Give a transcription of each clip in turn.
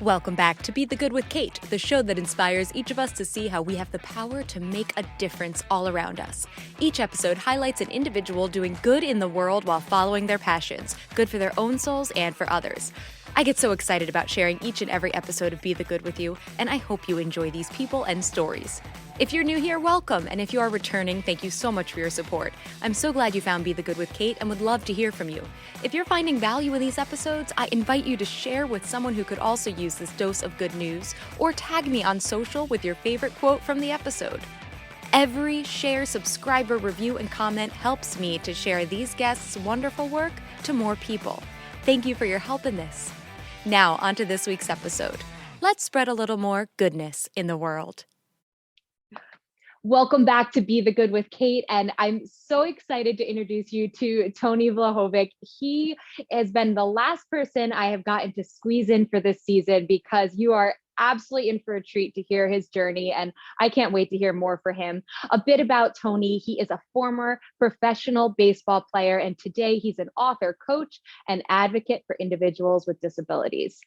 Welcome back to Be the Good with Kate, the show that inspires each of us to see how we have the power to make a difference all around us. Each episode highlights an individual doing good in the world while following their passions, good for their own souls and for others. I get so excited about sharing each and every episode of Be the Good with you, and I hope you enjoy these people and stories. If you're new here, welcome, and if you are returning, thank you so much for your support. I'm so glad you found Be the Good with Kate and would love to hear from you. If you're finding value in these episodes, I invite you to share with someone who could also use this dose of good news, or tag me on social with your favorite quote from the episode. Every share, subscriber, review, and comment helps me to share these guests' wonderful work to more people. Thank you for your help in this. Now, on to this week's episode. Let's spread a little more goodness in the world. Welcome back to Be the Good with Kate, and I'm so excited to introduce you to Tony Vlahovic. He has been the last person I have gotten to squeeze in for this season because you are absolutely in for a treat to hear his journey, and I can't wait to hear more for him. A bit about Tony: he is a former professional baseball player, and today he's an author, coach, and advocate for individuals with disabilities.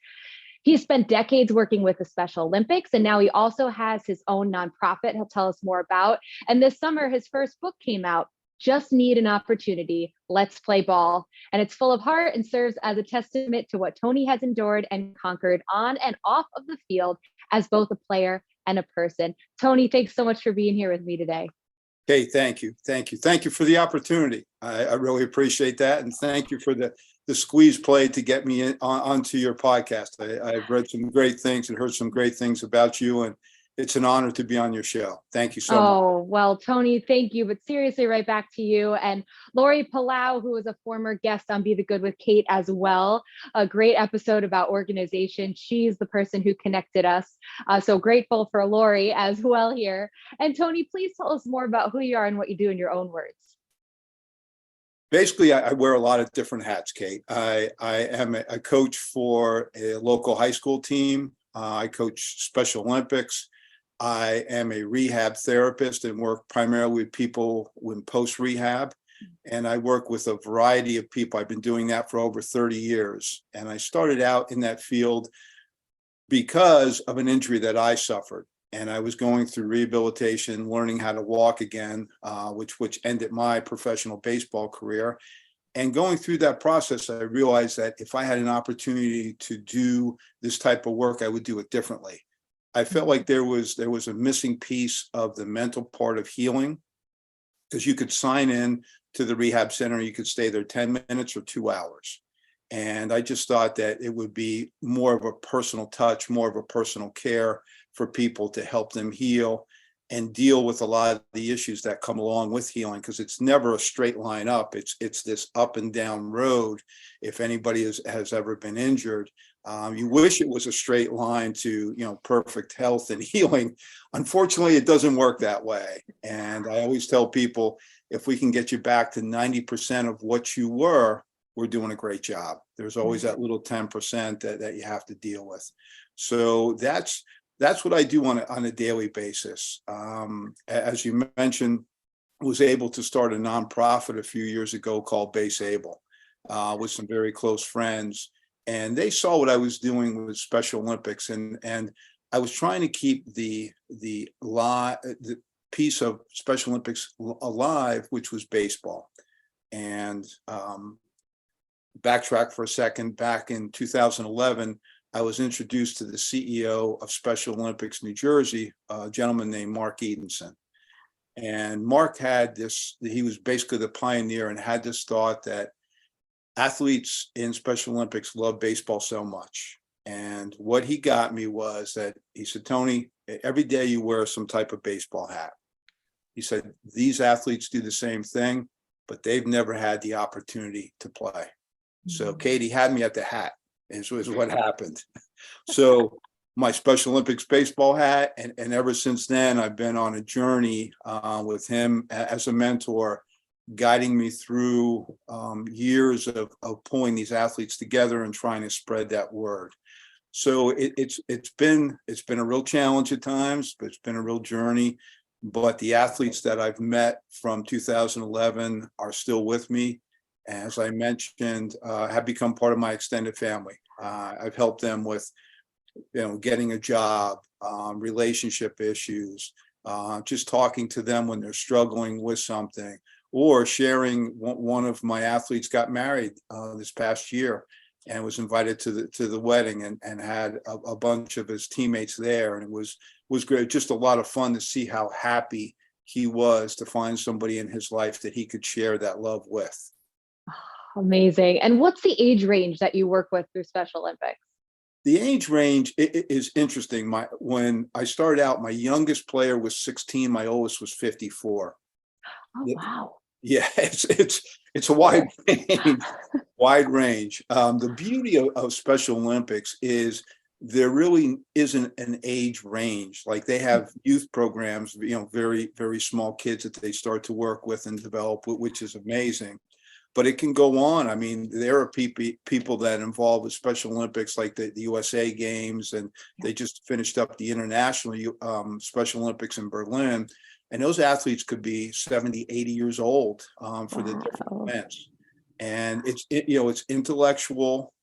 He's spent decades working with the Special Olympics, and now he also has his own nonprofit he'll tell us more about. And this summer, his first book came out, Just Need an Opportunity, Let's Play Ball. And it's full of heart and serves as a testament to what Tony has endured and conquered on and off of the field as both a player and a person. Tony, thanks so much for being here with me today. Hey, thank you. Thank you. Thank you for the opportunity. I really appreciate that. And thank you for the squeeze play to get me onto your podcast. I've read some great things and heard some great things about you, and it's an honor to be on your show. Thank you so much. Oh, well, Tony, thank you. But seriously, right back to you. And Lori Palau, who was a former guest on Be the Good with Kate as well. A great episode about organization. She's the person who connected us. So grateful for Lori as well here. And Tony, please tell us more about who you are and what you do in your own words. Basically, I wear a lot of different hats, Kate. I am a coach for a local high school team. I coach Special Olympics. I am a rehab therapist and work primarily with people in post-rehab. And I work with a variety of people. I've been doing that for over 30 years. And I started out in that field because of an injury that I suffered. And I was going through rehabilitation, learning how to walk again, which ended my professional baseball career. And going through that process, I realized that if I had an opportunity to do this type of work, I would do it differently. I felt like there was a missing piece of the mental part of healing, because you could sign in to the rehab center, you could stay there 10 minutes or 2 hours. And I just thought that it would be more of a personal touch, more of a personal care for people to help them heal and deal with a lot of the issues that come along with healing, because it's never a straight line up. It's this up and down road. If anybody has ever been injured, you wish it was a straight line to, perfect health and healing. Unfortunately, it doesn't work that way. And I always tell people, if we can get you back to 90% of what you were, we're doing a great job. There's always that little 10% that you have to deal with. So that's what I do on a daily basis. As you mentioned, was able to start a nonprofit a few years ago called BaseABLE with some very close friends. And they saw what I was doing with Special Olympics. And I was trying to keep the piece of Special Olympics alive, which was baseball. And backtrack for a second, back in 2011, I was introduced to the CEO of Special Olympics New Jersey, a gentleman named Mark Edenson. And Mark he was basically the pioneer and had this thought that athletes in Special Olympics love baseball so much. And what he got me was that he said, Tony, every day you wear some type of baseball hat. He said, these athletes do the same thing, but they've never had the opportunity to play. So Katie had me at the hat, is what happened. So my Special Olympics baseball hat, and ever since then, I've been on a journey with him as a mentor, guiding me through years of pulling these athletes together and trying to spread that word. So it's been a real challenge at times, but it's been a real journey. But the athletes that I've met from 2011 are still with me. As I mentioned, have become part of my extended family. I've helped them with getting a job, relationship issues, just talking to them when they're struggling with something, or sharing. One of my athletes got married this past year and was invited to the wedding, and had a bunch of his teammates there, and it was great. Just a lot of fun to see how happy he was to find somebody in his life that he could share that love with. Amazing. And what's the age range that you work with through Special Olympics? The age range is interesting. When I started out, my youngest player was 16. My oldest was 54. Oh, wow. Yeah, it's a wide range. Wide range. The beauty of Special Olympics is there really isn't an age range. Like, they have youth programs, very, very small kids that they start to work with and develop, which is amazing. But it can go on. I mean, there are people that involved with Special Olympics, like the USA Games, and they just finished up the International Special Olympics in Berlin. And those athletes could be 70, 80 years old for the different events. And it's intellectual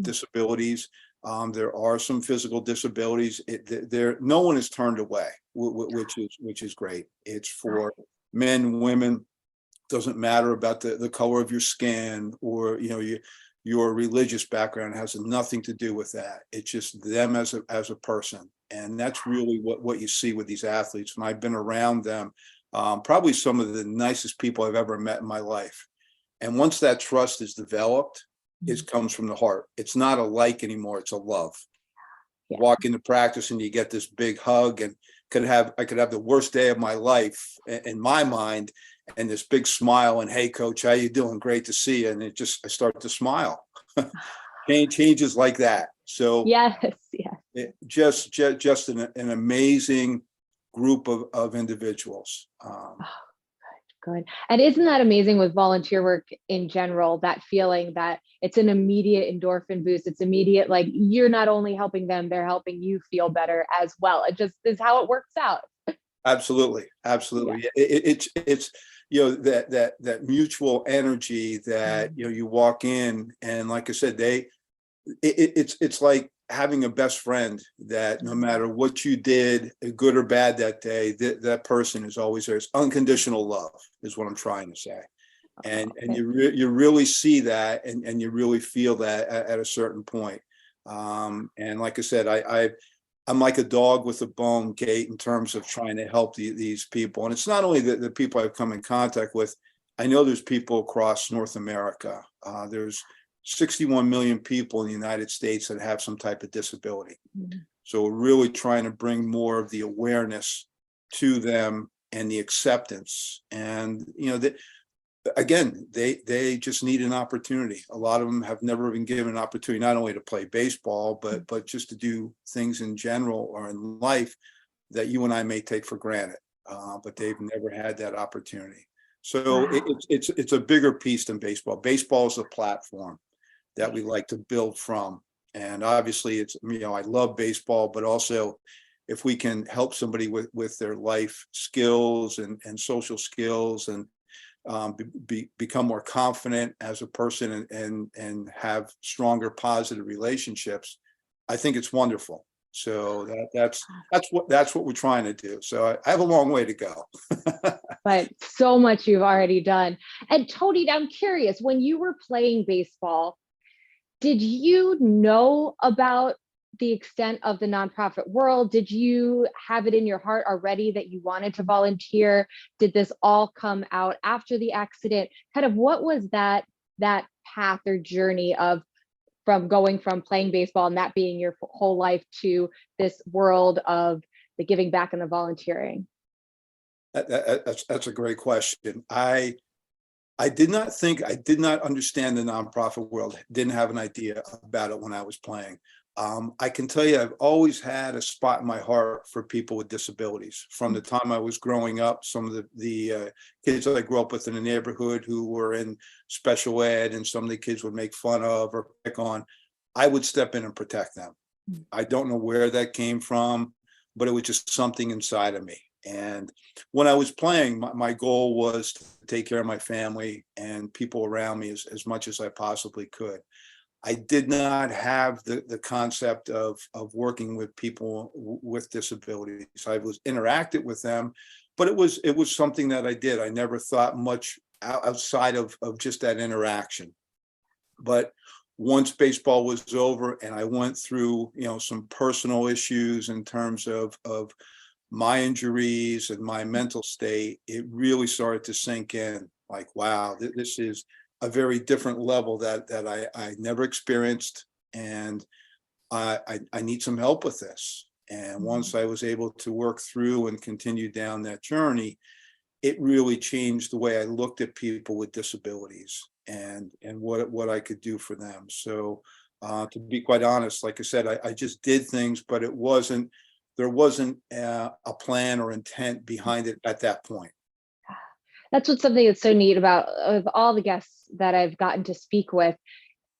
disabilities. There are some physical disabilities. No one is turned away, which is great. It's for men, women. Doesn't matter about the color of your skin, or your religious background. Has nothing to do with that. It's just them as a person. And that's really what you see with these athletes. When I've been around them, probably some of the nicest people I've ever met in my life. And once that trust is developed, it comes from the heart. It's not a like anymore, it's a love. Yeah. Walk into practice and you get this big hug, and I could have the worst day of my life in my mind, and this big smile, and, "Hey coach, how you doing? Great to see you." And I start to smile. Changes like that. So yes. Just an amazing group of individuals. Good. And isn't that amazing with volunteer work in general, that feeling that it's an immediate endorphin boost? It's immediate, like, you're not only helping them, they're helping you feel better as well. It just is how it works out. Absolutely. Yeah. It's that mutual energy that you walk in, and like I said, it's like having a best friend that no matter what you did, good or bad that day, that person is always there. It's unconditional love is what I'm trying to say. And you really see that, and you really feel that at a certain point. And like I said, I'm like a dog with a bone, Kate, in terms of trying to help these people. And it's not only the people I've come in contact with. I know there's people across North America. There's 61 million people in the United States that have some type of disability. Mm-hmm. So we're really trying to bring more of the awareness to them and the acceptance. And, again, they just need an opportunity. A lot of them have never been given an opportunity, not only to play baseball, but just to do things in general or in life that you and I may take for granted, but they've never had that opportunity. So it's a bigger piece than baseball. Baseball is a platform that we like to build from. And obviously I love baseball, but also if we can help somebody with their life skills and social skills, and become more confident as a person, and have stronger positive relationships, I think it's wonderful. So that's what we're trying to do. So I have a long way to go. But so much you've already done. And Tony, I'm curious, when you were playing baseball, did you know about the extent of the nonprofit world? Did you have it in your heart already that you wanted to volunteer? Did this all come out after the accident? Kind of what was that path or journey from going from playing baseball and that being your whole life to this world of the giving back and the volunteering? That's a great question. I did not understand the nonprofit world, didn't have an idea about it when I was playing. I can tell you, I've always had a spot in my heart for people with disabilities. From the time I was growing up, some of the kids that I grew up with in the neighborhood who were in special ed, and some of the kids would make fun of or pick on, I would step in and protect them. I don't know where that came from, but it was just something inside of me. And when I was playing, my goal was to take care of my family and people around me as much as I possibly could. I did not have the concept of working with people with disabilities. I was interacted with them, but it was something that I did. I never thought much outside of just that interaction. But once baseball was over and I went through, some personal issues in terms of my injuries and my mental state, it really started to sink in. Like, wow, this is a very different level that I never experienced, and I need some help with this. And once I was able to work through and continue down that journey, it really changed the way I looked at people with disabilities and what I could do for them. So to be quite honest, like I said, I just did things, but there wasn't a plan or intent behind it at that point. That's what's something that's so neat about of all the guests that I've gotten to speak with,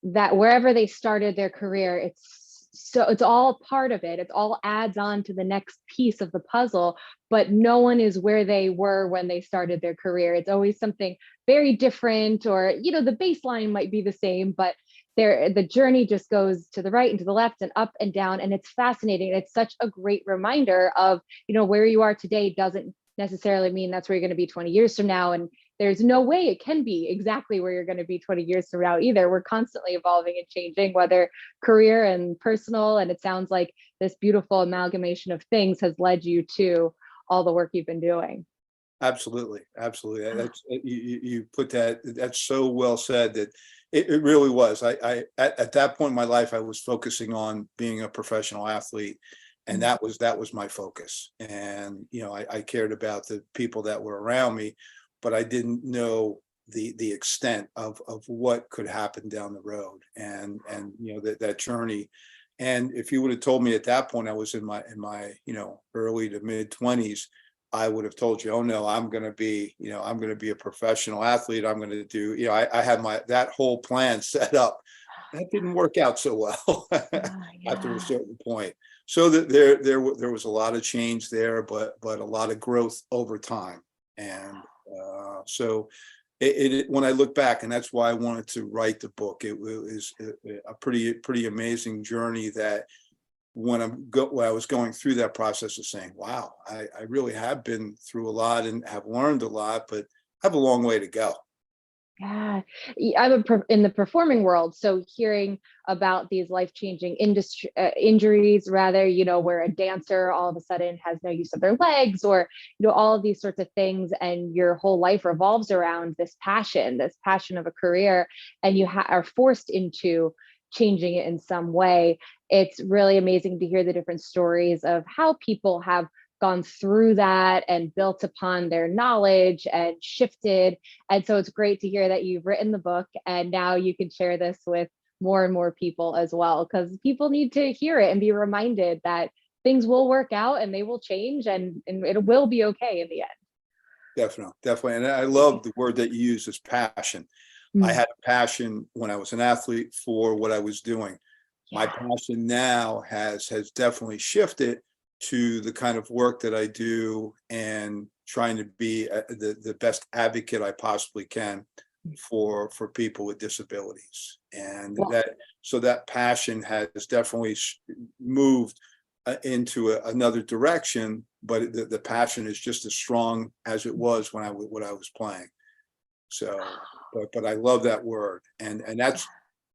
that wherever they started their career, it's all part of it. It all adds on to the next piece of the puzzle, but no one is where they were when they started their career. It's always something very different, or the baseline might be the same, but the journey just goes to the right and to the left and up and down. And it's fascinating. It's such a great reminder of, where you are today doesn't necessarily mean that's where you're going to be 20 years from now. And there's no way it can be exactly where you're going to be 20 years from now either. We're constantly evolving and changing, whether career and personal. And it sounds like this beautiful amalgamation of things has led you to all the work you've been doing. Absolutely. That's you put that's so well said, that it really was. I at that point in my life, I was focusing on being a professional athlete, and that was my focus. And I cared about the people that were around me, but I didn't know the extent of what could happen down the road, and that journey. And if you would have told me at that point, I was in my early to mid 20s, I would have told you, oh no, I'm going to be a professional athlete. I'm going to do, I had that whole plan set up. That didn't work out so well after a certain point. So that there was a lot of change there, but a lot of growth over time. And so when I look back, and that's why I wanted to write the book, it was a pretty amazing journey, that when I was going through that process of saying, wow, I really have been through a lot and have learned a lot, but I have a long way to go. Yeah, I'm in the performing world, so hearing about these life-changing injuries, rather, where a dancer all of a sudden has no use of their legs, or all of these sorts of things, and your whole life revolves around this passion of a career, and you are forced into changing it in some way. It's really amazing to hear the different stories of how people have gone through that and built upon their knowledge and shifted. And so it's great to hear that you've written the book, and now you can share this with more and more people as well, because people need to hear it and be reminded that things will work out and they will change, and it will be okay in the end. Definitely. And I love the word that you use, is passion. I had a passion when I was an athlete for what I was doing. My passion now has definitely shifted to the kind of work that I do, and trying to be the best advocate I possibly can for people with disabilities. And that passion has definitely moved into another direction, but the passion is just as strong as it was when I was playing. So, but I love that word, and that's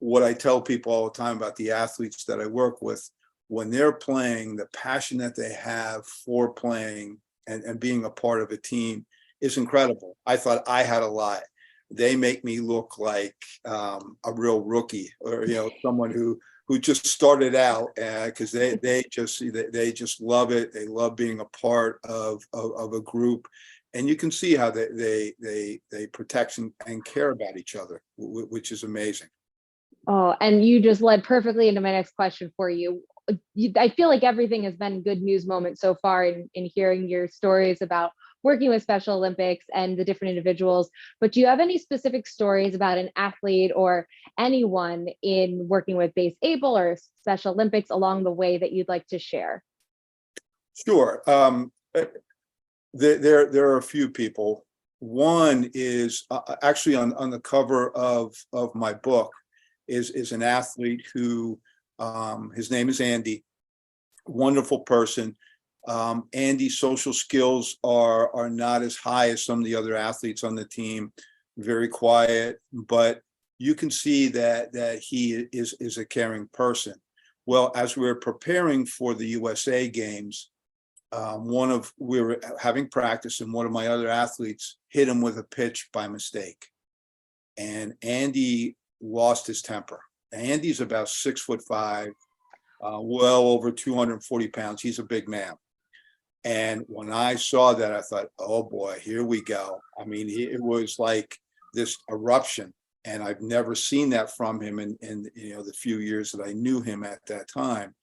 what I tell people all the time about the athletes that I work with. When they're playing, the passion that they have for playing and being a part of a team is incredible. I thought I had a lot. They make me look like a real rookie, or someone who just started out, because they just love it. They love being a part of a group, and you can see how they protect and care about each other, which is amazing. Oh, and you just led perfectly into my next question for you. I feel like everything has been good news moments so far in hearing your stories about working with Special Olympics and the different individuals, but do you have any specific stories about an athlete or anyone in working with BaseABLE or Special Olympics along the way that you'd like to share? Sure. There are a few people. One is actually on the cover of my book is an athlete who, his name is Andy, wonderful person. Andy's social skills are not as high as some of the other athletes on the team, very quiet, but you can see that he is a caring person. Well, as we were preparing for the USA games, we were having practice, and one of my other athletes hit him with a pitch by mistake, and Andy lost his temper. Andy's about 6'5", well over 240 pounds. He's a big man. And when I saw that, I thought, oh boy, here we go. I mean, it was like this eruption, and I've never seen that from him in the few years that I knew him at that time.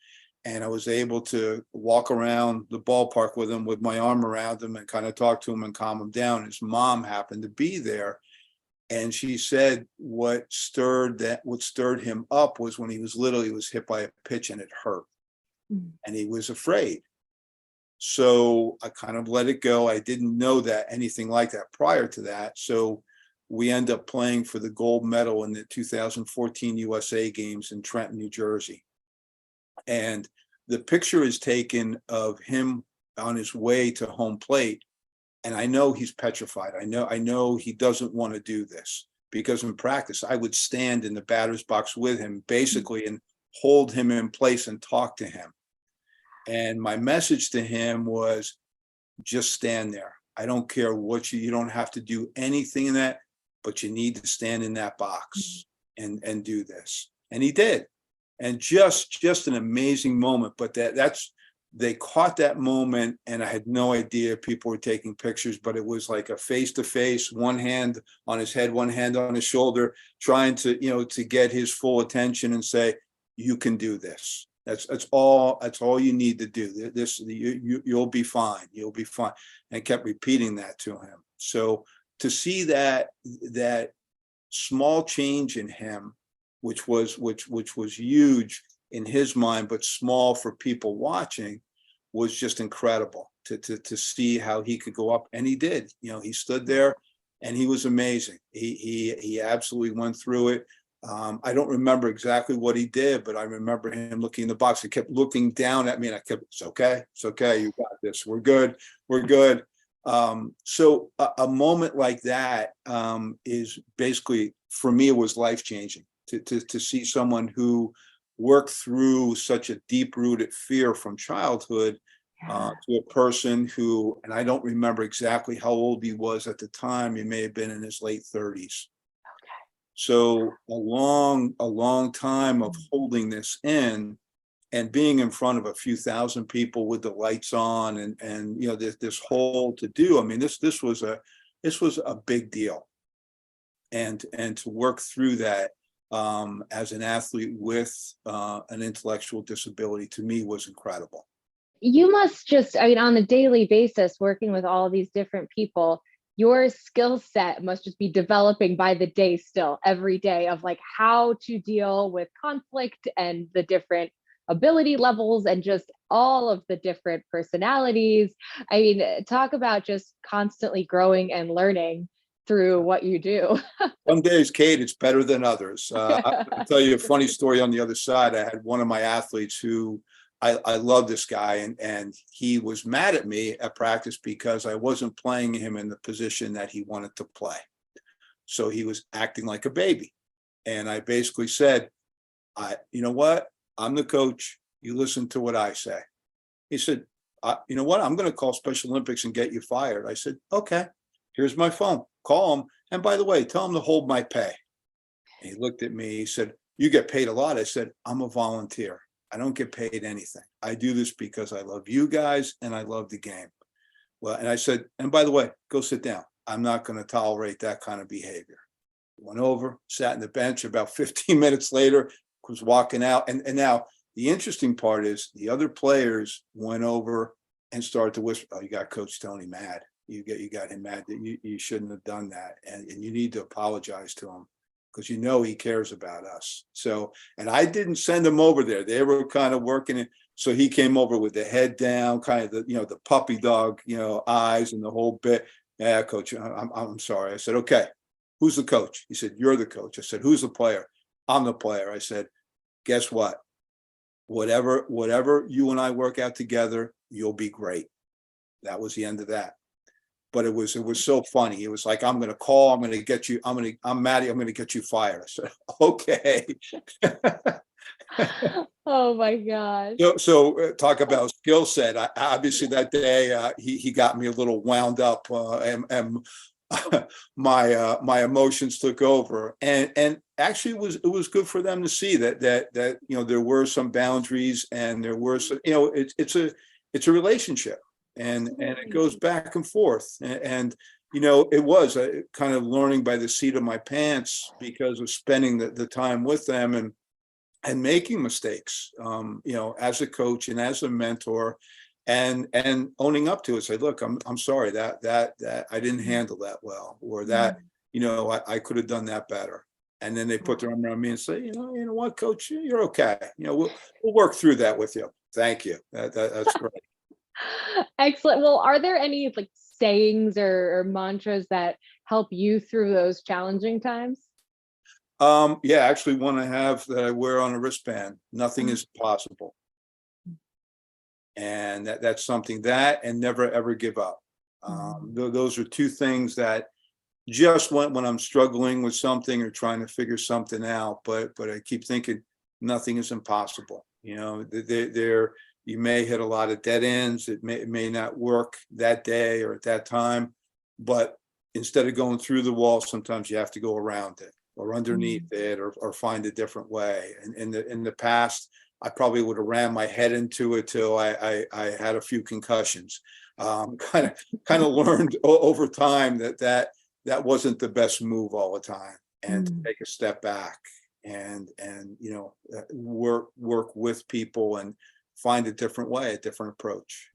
And I was able to walk around the ballpark with him with my arm around him and kind of talk to him and calm him down. His mom happened to be there, and she said what stirred him up was when he was hit by a pitch and it hurt, and he was afraid. So I kind of let it go. I didn't know that anything like that prior to that. So we end up playing for the gold medal in the 2014 USA games in Trenton, New Jersey. And the picture is taken of him on his way to home plate. And I know he's petrified. I know he doesn't want to do this, because in practice, I would stand in the batter's box with him basically and hold him in place and talk to him. And my message to him was, just stand there. I don't care what you don't have to do anything in that, but you need to stand in that box and do this. And he did. And just an amazing moment. But they caught that moment, and I had no idea people were taking pictures, but it was like a face-to-face, one hand on his head, one hand on his shoulder, trying to get his full attention and say, you can do this. That's all you need to do. You'll be fine. You'll be fine. And kept repeating that to him. So to see that small change in him, which was huge in his mind, but small for people watching, was just incredible to see how he could go up. And he did. He stood there and he was amazing. He absolutely went through it. I don't remember exactly what he did, but I remember him looking in the box. He kept looking down at me, and I kept, it's okay. You got this. We're good. So a moment like that is basically, for me, it was life-changing to see someone who worked through such a deep-rooted fear from childhood to a person who, and I don't remember exactly how old he was at the time. He may have been in his late 30s. So a long time of holding this in and being in front of a few thousand people with the lights on and this whole to do. I mean, this was a big deal. And to work through that as an athlete with an intellectual disability, to me, was incredible. You must just, on a daily basis, working with all these different people, your skill set must just be developing by the day still, every day, of like how to deal with conflict and the different ability levels and just all of the different personalities. Talk about just constantly growing and learning through what you do. Some days, Kate, it's better than others. I'll tell you a funny story on the other side. I had one of my athletes who, I love this guy, and he was mad at me at practice because I wasn't playing him in the position that he wanted to play. So he was acting like a baby. And I basically said, you know what? I'm the coach. You listen to what I say. He said, you know what? I'm going to call Special Olympics and get you fired. I said, okay, here's my phone. Call him. And by the way, tell him to hold my pay. And he looked at me. He said, you get paid a lot. I said, I'm a volunteer. I don't get paid anything. I do this because I love you guys and I love the game. Well, and I said, and by the way, go sit down. I'm not going to tolerate that kind of behavior. Went over, sat in the bench. About 15 minutes later, was walking out. And now the interesting part is the other players went over and started to whisper, oh, you got Coach Tony mad. You got him mad. You shouldn't have done that. And you need to apologize to him, because he cares about us. So, and I didn't send him over there. They were kind of working it. So he came over with the head down, kind of the puppy dog, eyes and the whole bit. Yeah, coach, I'm sorry. I said, okay, who's the coach? He said, you're the coach. I said, who's the player? I'm the player. I said, guess what? Whatever you and I work out together, you'll be great. That was the end of that. But it was so funny. It was like, I'm going to call, I'm going to get you, I'm Maddie, I'm going to get you fired. I said, okay. Oh my gosh. So talk about skill set. Obviously that day he got me a little wound up, and my emotions took over. And actually it was good for them to see that there were some boundaries, and there were some, it's a relationship, and it goes back and forth. And it was kind of learning by the seat of my pants because of spending the time with them and making mistakes, as a coach and as a mentor, and owning up to it. Say, look, I'm sorry that I didn't handle that well, or that, I could have done that better. And then they put their arm around me and say, you know what, coach, you're okay. We'll work through that with you. Thank you. That's great. Excellent. Well, are there any like sayings or mantras that help you through those challenging times? Yeah, actually one I have that I wear on a wristband. Nothing is possible. And that's something, that and never ever give up. Those are two things that just when I'm struggling with something or trying to figure something out, but I keep thinking nothing is impossible. There you may hit a lot of dead ends. It may not work that day or at that time, but instead of going through the wall, sometimes you have to go around it, or underneath it, or find a different way. And in the past, I probably would have ran my head into it till I had a few concussions. Kind of learned over time that wasn't the best move all the time, and to take a step back and work with people and find a different way, a different approach.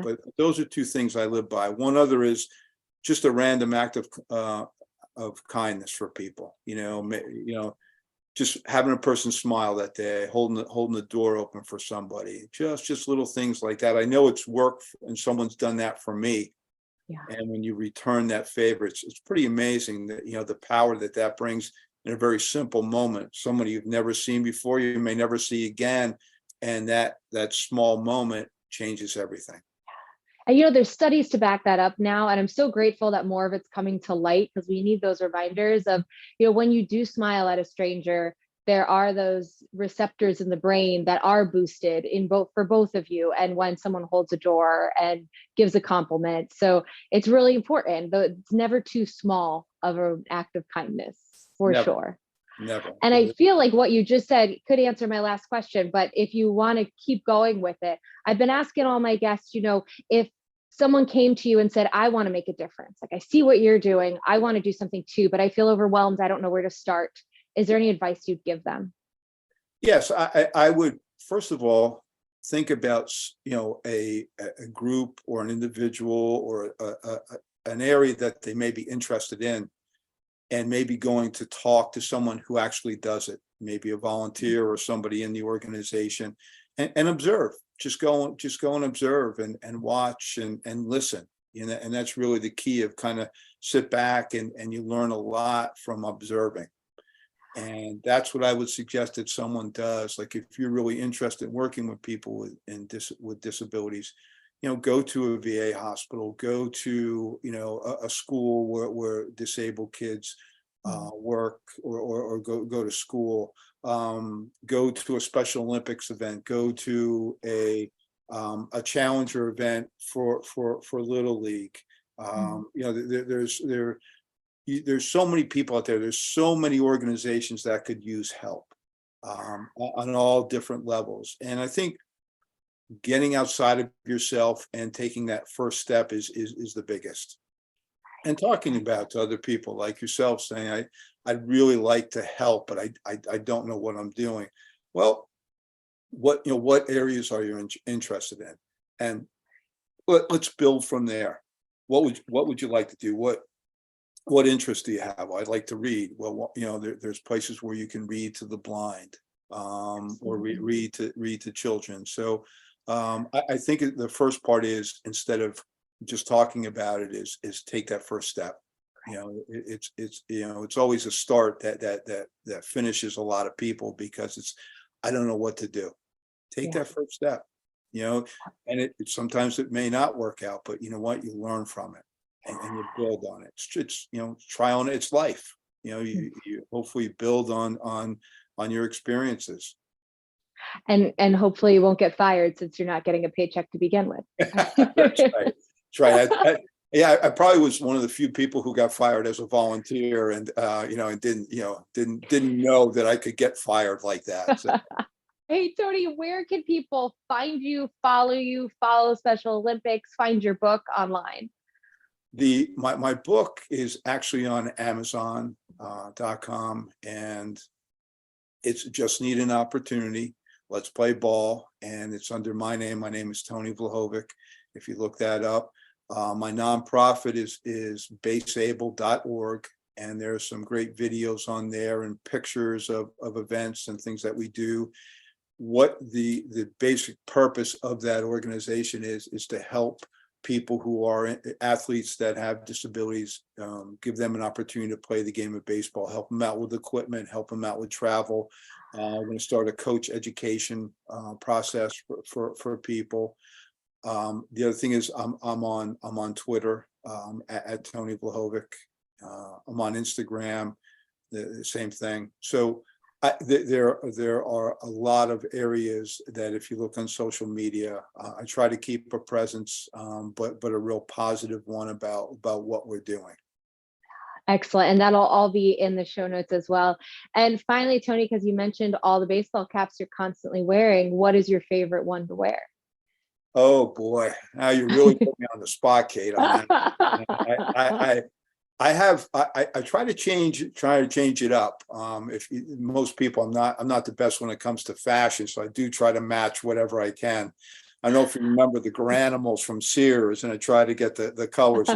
But those are two things I live by. One other is just a random act of kindness for people. Just having a person smile that day, holding the door open for somebody, just little things like that. I know it's work, and someone's done that for me. And when you return that favor, it's pretty amazing that the power that brings in a very simple moment. Somebody you've never seen before, you may never see again, and that small moment changes everything. And there's studies to back that up now, and I'm so grateful that more of it's coming to light, because we need those reminders of, when you do smile at a stranger, there are those receptors in the brain that are boosted for both of you, and when someone holds a door and gives a compliment. So it's really important, though it's never too small of an act of kindness, for sure. Never. And I feel like what you just said could answer my last question, but if you want to keep going with it, I've been asking all my guests, if someone came to you and said, I want to make a difference, like I see what you're doing, I want to do something too, but I feel overwhelmed, I don't know where to start. Is there any advice you'd give them? Yes, I would, first of all, think about, a group or an individual or an area that they may be interested in, and maybe going to talk to someone who actually does it, maybe a volunteer or somebody in the organization, and observe. Just go and observe and watch and listen. And that's really the key, of kind of sit back and you learn a lot from observing. And that's what I would suggest that someone does. Like, if you're really interested in working with people with disabilities, go to a VA hospital, go to, a school where disabled kids work, or go to school, go to a Special Olympics event, go to a challenger event for Little League. There's so many people out there. There's so many organizations that could use help on all different levels. And I think getting outside of yourself and taking that first step is the biggest. And talking about to other people like yourself, saying, I'd really like to help, but I don't know what I'm doing. Well, what areas are you interested in? And let's build from there. What would you like to do? What interests do you have? I'd like to read. Well, there's places where you can read to the blind, or read to children. So I think the first part is, instead of just talking about it, is take that first step. It's always a start that finishes a lot of people, because I don't know what to do. Take that first step, and sometimes it may not work out, but you know what, you learn from it, and you build on it. It's try on it. It's life. You hopefully build on your experiences. And hopefully you won't get fired, since you're not getting a paycheck to begin with. That's right. Try. I probably was one of the few people who got fired as a volunteer, and and didn't know that I could get fired like that. So. Hey, Tony, where can people find you, follow Special Olympics, find your book online? My book is actually on Amazon.com, and it's Just Need an Opportunity. Let's Play Ball, and it's under my name. My name is Tony Vlahovic. If you look that up, my nonprofit is BaseABLE.org, and there's some great videos on there and pictures of events and things that we do. What the basic purpose of that organization is to help people who are athletes that have disabilities, give them an opportunity to play the game of baseball, help them out with equipment, help them out with travel. We're going to start a coach education process for people. The other thing is I'm on Twitter at Tony Vlahovic. I'm on Instagram, the same thing. So there are a lot of areas that, if you look on social media, I try to keep a presence, but a real positive one about what we're doing. Excellent. And that'll all be in the show notes as well. And finally, Tony, because you mentioned all the baseball caps you're constantly wearing, what is your favorite one to wear? Oh boy, now you really put me on the spot, Kate. On that. I try to change it up. Most people, I'm not the best when it comes to fashion, so I do try to match whatever I can. I don't know if you remember the Garanimals from Sears, and I try to get the colors.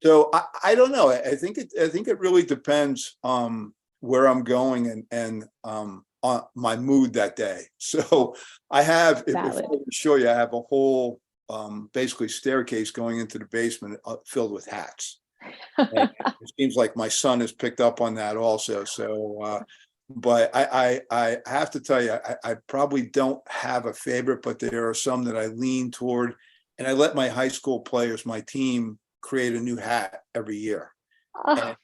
So I don't know. I think it really depends where I'm going and on my mood that day. So I have, if I can show you, I have a whole basically staircase going into the basement filled with hats. And it seems like my son has picked up on that also. So, but I have to tell you, I probably don't have a favorite, but there are some that I lean toward, and I let my high school players, my team, create a new hat every year. And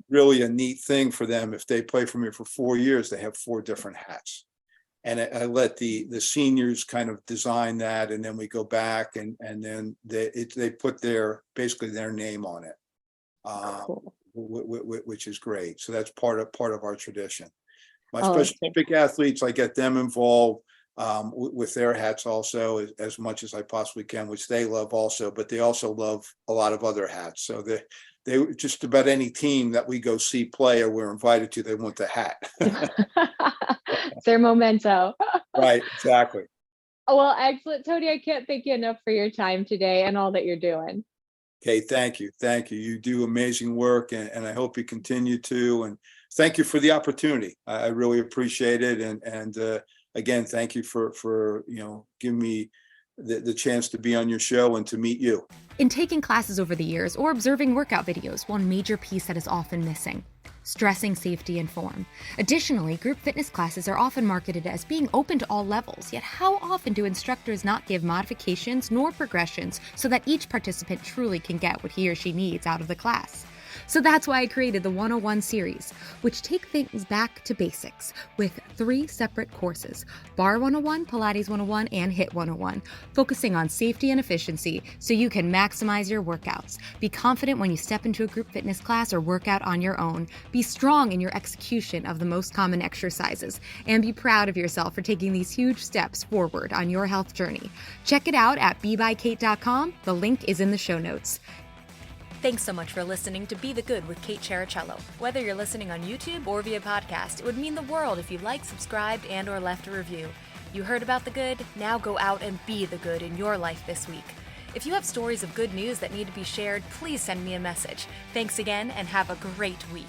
really a neat thing for them. If they play for me for 4 years, they have 4 different hats. And I let the seniors kind of design that, and then we go back and then they put basically their name on it, cool. Which is great. So that's part of our tradition. My Special Olympic athletes, I get them involved with their hats also as much as I possibly can, which they love also, but they also love a lot of other hats. So they just about any team that we go see play or we're invited to, they want the hat. It's their memento. Right, exactly. Well, excellent. Tony, I can't thank you enough for your time today and all that you're doing. Okay, thank you. You do amazing work, and I hope you continue to. And thank you for the opportunity. I really appreciate it. And again, thank you for giving me the chance to be on your show and to meet you. In taking classes over the years or observing workout videos, one major piece that is often missing: stressing safety and form. Additionally, group fitness classes are often marketed as being open to all levels, yet how often do instructors not give modifications nor progressions so that each participant truly can get what he or she needs out of the class? So that's why I created the 101 series, which take things back to basics with 3 separate courses: Bar 101, Pilates 101, and HIIT 101, focusing on safety and efficiency so you can maximize your workouts. Be confident when you step into a group fitness class or workout on your own. Be strong in your execution of the most common exercises, and be proud of yourself for taking these huge steps forward on your health journey. Check it out at bebykate.com. The link is in the show notes. Thanks so much for listening to Be the Good with Kate Chericello. Whether you're listening on YouTube or via podcast, it would mean the world if you liked, subscribed, and or left a review. You heard about the good? Now go out and be the good in your life this week. If you have stories of good news that need to be shared, please send me a message. Thanks again, and have a great week.